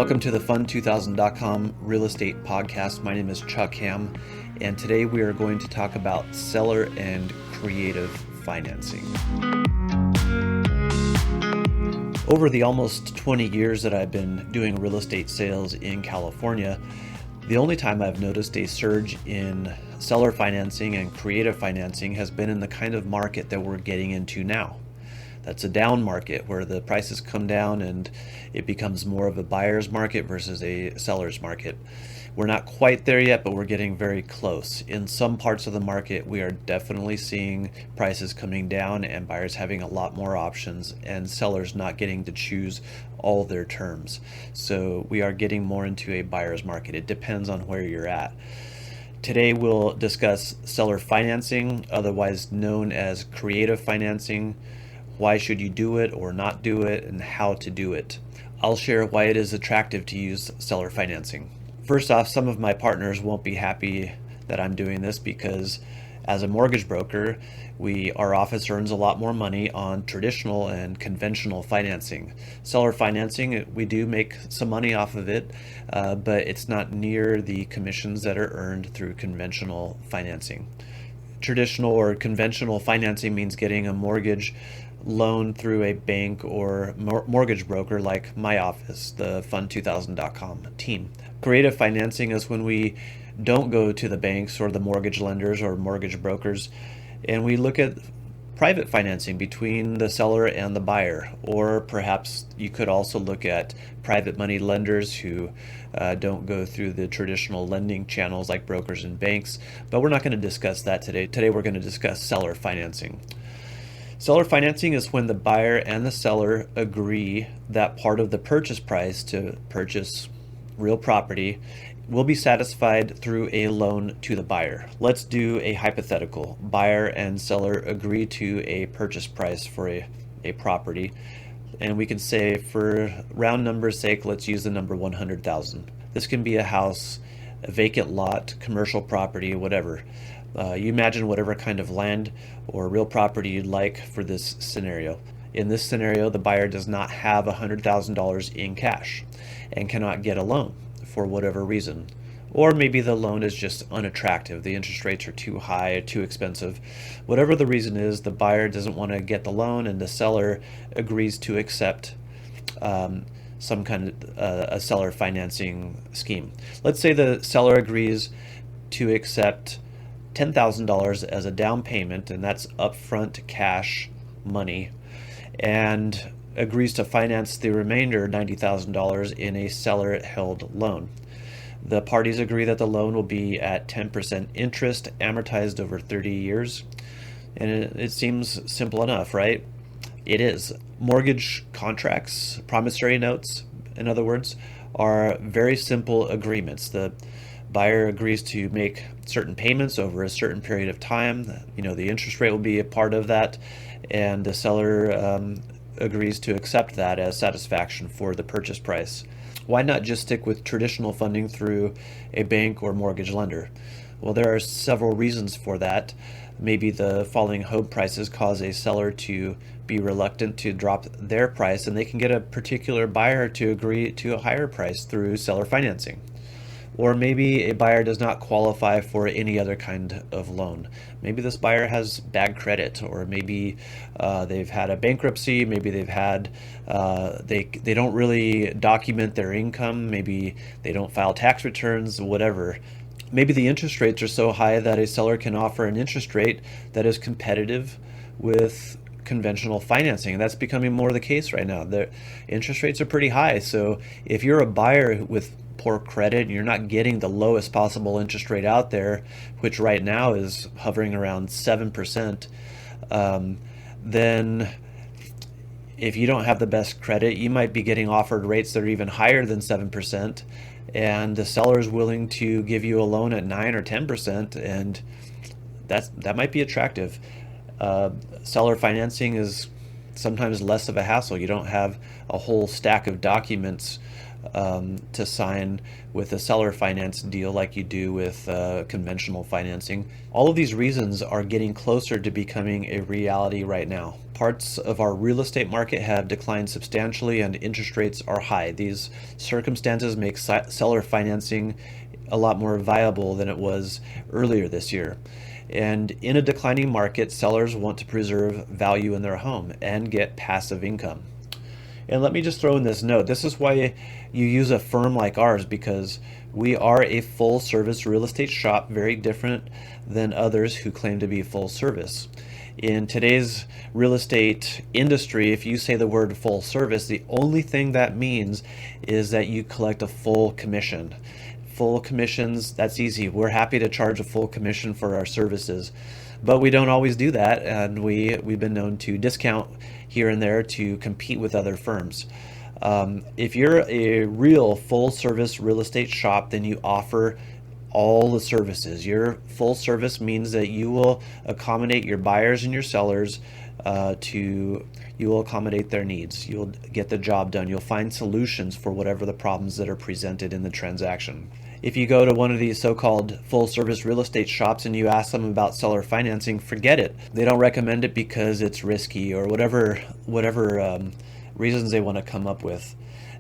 Welcome to the Fund2000.com Real Estate Podcast. My name is Chuck Ham, and today we are going to talk about seller and creative financing. Over the almost 20 years that I've been doing real estate sales in California, the only time I've noticed a surge in seller financing and creative financing has been in the kind of market that we're getting into now. That's a down market where the prices come down and it becomes more of a buyer's market versus a seller's market. We're not quite there yet, but we're getting very close. In some parts of the market, we are definitely seeing prices coming down and buyers having a lot more options and sellers not getting to choose all their terms. So we are getting more into a buyer's market. It depends on where you're at. Today we'll discuss seller financing, otherwise known as creative financing. Why should you do it or not do it, and how to do it. I'll share why it is attractive to use seller financing. First off, some of my partners won't be happy that I'm doing this because as a mortgage broker, our office earns a lot more money on traditional and conventional financing. Seller financing, we do make some money off of it, but it's not near the commissions that are earned through conventional financing. Traditional or conventional financing means getting a mortgage loan through a bank or mortgage broker like my office, the Fund2000.com team. Creative financing is when we don't go to the banks or the mortgage lenders or mortgage brokers, and we look at private financing between the seller and the buyer. Or perhaps you could also look at private money lenders who don't go through the traditional lending channels like brokers and banks, but we're not going to discuss that today. Today we're going to discuss seller financing. Seller financing is when the buyer and the seller agree that part of the purchase price to purchase real property will be satisfied through a loan to the buyer. Let's do a hypothetical. Buyer and seller agree to a purchase price for a property, and we can say, for round numbers sake, let's use the number 100,000. This can be a house, a vacant lot, commercial property, whatever. You imagine whatever kind of land or real property you'd like for this scenario. In this scenario, the buyer does not have $100,000 in cash and cannot get a loan for whatever reason. Or maybe the loan is just unattractive. The interest rates are too high or too expensive. Whatever the reason is, the buyer doesn't want to get the loan and the seller agrees to accept some kind of a seller financing scheme. Let's say the seller agrees to accept $10,000 as a down payment, and that's upfront cash money, and agrees to finance the remainder $90,000 in a seller-held loan. The parties agree that the loan will be at 10% interest amortized over 30 years, and it seems simple enough, right? It is. Mortgage contracts, promissory notes, in other words, are very simple agreements. The buyer agrees to make certain payments over a certain period of time. The interest rate will be a part of that, and the seller agrees to accept that as satisfaction for the purchase price. Why not just stick with traditional funding through a bank or mortgage lender? Well, there are several reasons for that. Maybe the falling home prices cause a seller to be reluctant to drop their price, and they can get a particular buyer to agree to a higher price through seller financing. Or maybe a buyer does not qualify for any other kind of loan. Maybe this buyer has bad credit, or maybe they've had a bankruptcy. Maybe they've had they don't really document their income. Maybe they don't file tax returns. Whatever. Maybe the interest rates are so high that a seller can offer an interest rate that is competitive with conventional financing. And that's becoming more the case right now. The interest rates are pretty high. So if you're a buyer with poor credit and you're not getting the lowest possible interest rate out there, which right now is hovering around 7%, then if you don't have the best credit, you might be getting offered rates that are even higher than 7%, and the seller is willing to give you a loan at 9 or 10%, and that might be attractive. Seller financing is sometimes less of a hassle. You don't have a whole stack of documents to sign with a seller finance deal like you do with conventional financing. All of these reasons are getting closer to becoming a reality right now. Parts of our real estate market have declined substantially and interest rates are high. These circumstances make seller financing a lot more viable than it was earlier this year. And in a declining market, sellers want to preserve value in their home and get passive income. And let me just throw in this note. This is why you use a firm like ours, because we are a full service real estate shop, very different than others who claim to be full service. In today's real estate industry, if you say the word full service, the only thing that means is that you collect a full commission. Full commissions, that's easy. We're happy to charge a full commission for our services, but we don't always do that, and we've been known to discount here and there to compete with other firms. If you're a real full service real estate shop, then you offer all the services. Your full service means that you will accommodate your buyers and your sellers you will accommodate their needs. You'll get the job done. You'll find solutions for whatever the problems that are presented in the transaction. If you go to one of these so-called full-service real estate shops and you ask them about seller financing, forget it. They don't recommend it because it's risky or whatever reasons they want to come up with.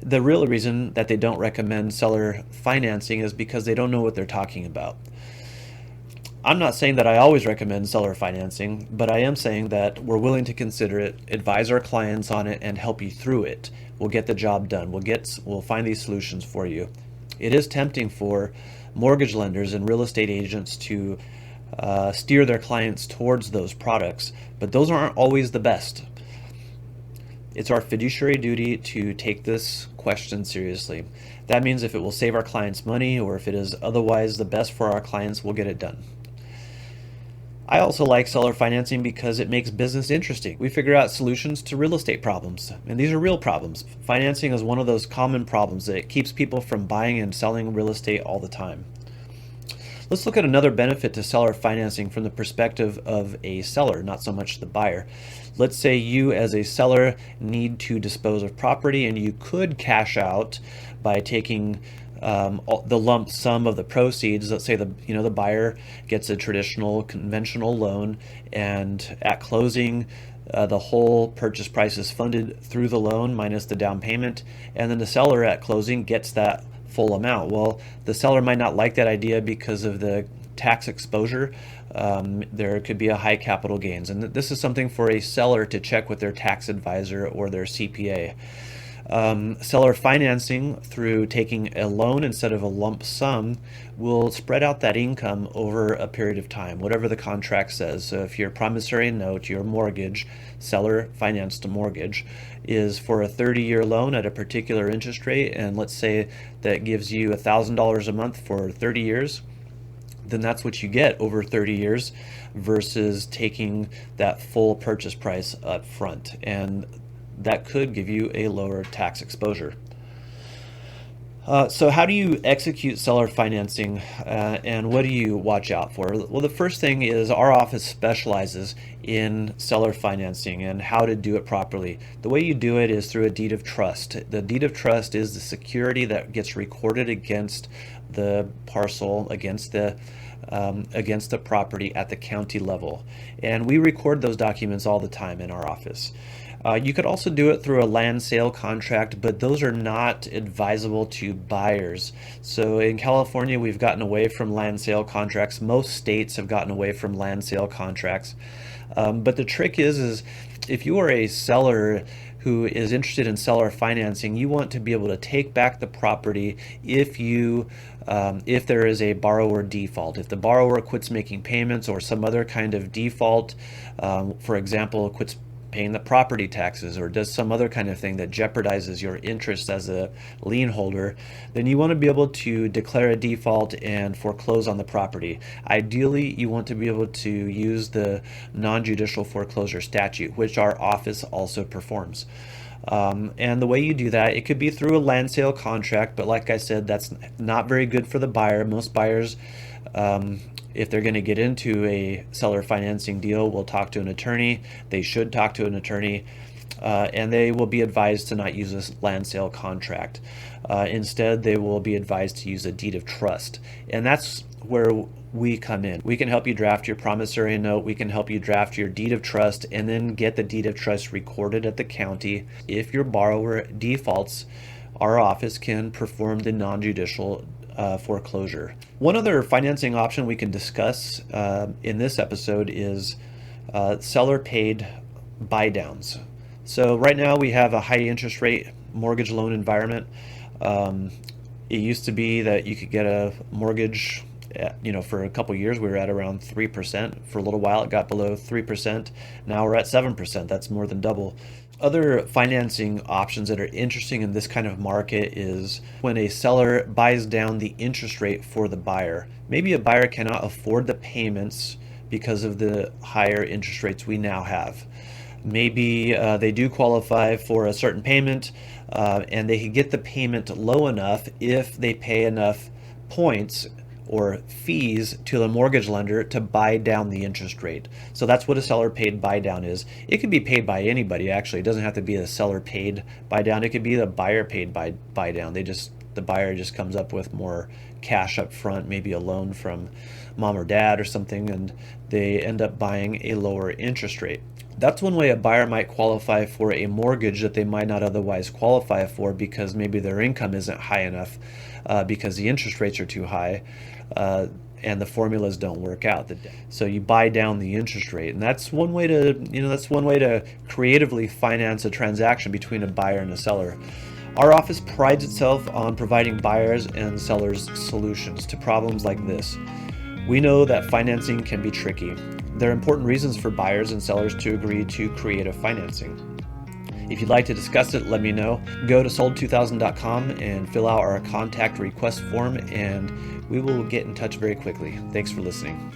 The real reason that they don't recommend seller financing is because they don't know what they're talking about. I'm not saying that I always recommend seller financing, but I am saying that we're willing to consider it, advise our clients on it, and help you through it. We'll get the job done. We'll find these solutions for you. It is tempting for mortgage lenders and real estate agents to steer their clients towards those products, but those aren't always the best. It's our fiduciary duty to take this question seriously. That means if it will save our clients money or if it is otherwise the best for our clients, we'll get it done. I also like seller financing because it makes business interesting. We figure out solutions to real estate problems, and these are real problems. Financing is one of those common problems that keeps people from buying and selling real estate all the time. Let's look at another benefit to seller financing from the perspective of a seller, not so much the buyer. Let's say you as a seller need to dispose of property and you could cash out by taking the lump sum of the proceeds. Let's say the buyer gets a traditional conventional loan, and at closing the whole purchase price is funded through the loan minus the down payment, and then the seller at closing gets that full amount. Well, the seller might not like that idea because of the tax exposure. There could be a high capital gains, and this is something for a seller to check with their tax advisor or their CPA. Seller financing through taking a loan instead of a lump sum will spread out that income over a period of time, whatever the contract says. So if your promissory note, your mortgage, seller financed mortgage, is for a 30-year loan at a particular interest rate, and let's say that gives you $1,000 a month for 30 years, then that's what you get over 30 years versus taking that full purchase price up front. And that could give you a lower tax exposure. So how do you execute seller financing and what do you watch out for? Well, the first thing is our office specializes in seller financing and how to do it properly. The way you do it is through a deed of trust. The deed of trust is the security that gets recorded against the parcel, against the property at the county level. And we record those documents all the time in our office. You could also do it through a land sale contract, but those are not advisable to buyers. So in California, we've gotten away from land sale contracts. Most states have gotten away from land sale contracts. But the trick is if you are a seller who is interested in seller financing, you want to be able to take back the property if there is a borrower default. If the borrower quits making payments or some other kind of default, for example, quits paying the property taxes or does some other kind of thing that jeopardizes your interest as a lien holder, then you want to be able to declare a default and foreclose on the property. Ideally, you want to be able to use the non-judicial foreclosure statute, which our office also performs. And the way you do that, it could be through a land sale contract, but like I said, that's not very good for the buyer. Most buyers, if they're going to get into a seller financing deal, will talk to an attorney. They should talk to an attorney. and they will be advised to not use a land sale contract. Instead, they will be advised to use a deed of trust. And that's where we come in. We can help you draft your promissory note. We can help you draft your deed of trust and then get the deed of trust recorded at the county. If your borrower defaults, our office can perform the non-judicial foreclosure. One other financing option we can discuss in this episode is seller paid buy downs. So right now we have a high interest rate mortgage loan environment. It used to be that you could get a mortgage, for a couple years we were at around 3%. For a little while it got below 3%. Now we're at 7%. That's more than double. Other financing options that are interesting in this kind of market is when a seller buys down the interest rate for the buyer. Maybe a buyer cannot afford the payments because of the higher interest rates we now have. Maybe they do qualify for a certain payment, and they can get the payment low enough if they pay enough points or fees to the mortgage lender to buy down the interest rate. So that's what a seller paid buy down is. It can be paid by anybody, actually. It doesn't have to be a seller paid buy down. It could be the buyer paid buy down. The buyer just comes up with more cash up front, maybe a loan from mom or dad or something, and they end up buying a lower interest rate. That's one way a buyer might qualify for a mortgage that they might not otherwise qualify for because maybe their income isn't high enough because the interest rates are too high and the formulas don't work out. So you buy down the interest rate, and that's one way to creatively finance a transaction between a buyer and a seller. Our office prides itself on providing buyers and sellers solutions to problems like this. We know that financing can be tricky. There are important reasons for buyers and sellers to agree to creative financing. If you'd like to discuss it, let me know. Go to sold2000.com and fill out our contact request form, and we will get in touch very quickly. Thanks for listening.